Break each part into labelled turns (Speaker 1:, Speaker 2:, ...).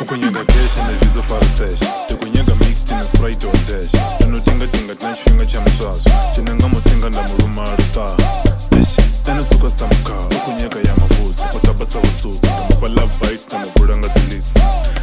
Speaker 1: ukunyaka cash nevizo fara stash tikunyaka mix tina sprite or dash tinotingatinga tina chifhinga cha muswaswo tina nga mutsinga ndamuruma ruta tinosuka samuka ukunyaka ya mavuzi kutabasa usudzi ndamupa love bite ndamugula nga dzilips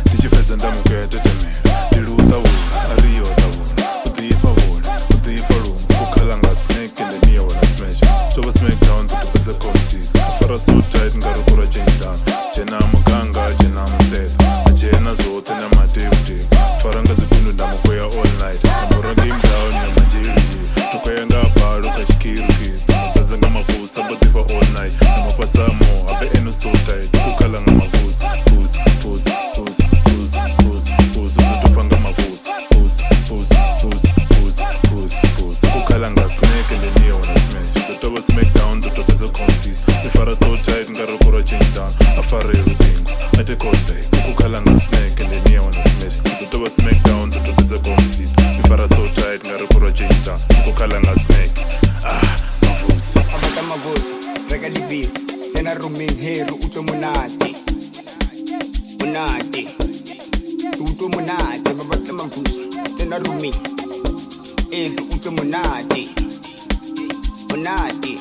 Speaker 1: ndichifedza ndamukuyatetemera ndiruutaura ariyotaura kutiifa vula kutiifa rumwe kukhala nga snake and niya wana smash tova smackdown tutupedza consis fara so tight ngarukura change down jena muganga jena museta ajena zote na mateuteku faranga zipindu ndamukwea all night ndamura game down namanjeiriji tukwea ngaparo kachikirukiri mupedza nga mavuzi abodifa all night namapasamo abe eno so tight kukhala nga mavuzi vuzi vuzi vuzi vuzi vuzi vuzi uzotofa nga mavuzi vuzi vuzi vuzi vuzi vuzi vuzi kukhala nga snake and niya wana smash tutova smackdown tutopedza consis ifara so tight ngarukura change down afare rutingo ate cosbay kukhala nga snake and niya wana smash tutova smackdown tutopedza consis ifara so tight ngarukura change down kukhala nga snake mavuzi
Speaker 2: abata mavuzi reka libi sena ruming heru uto monate monate uto monate babata mavuzi sena ruming heru uto monate monate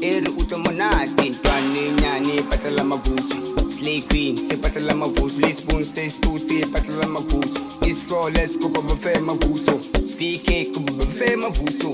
Speaker 2: heru uto monate twane nyane patala mavuzi Slay Queen, se patala mavuzi Lisbon says tu se patala mavuzi Is flawless kuba bafe mavuzo VK kuba bafe mavuzo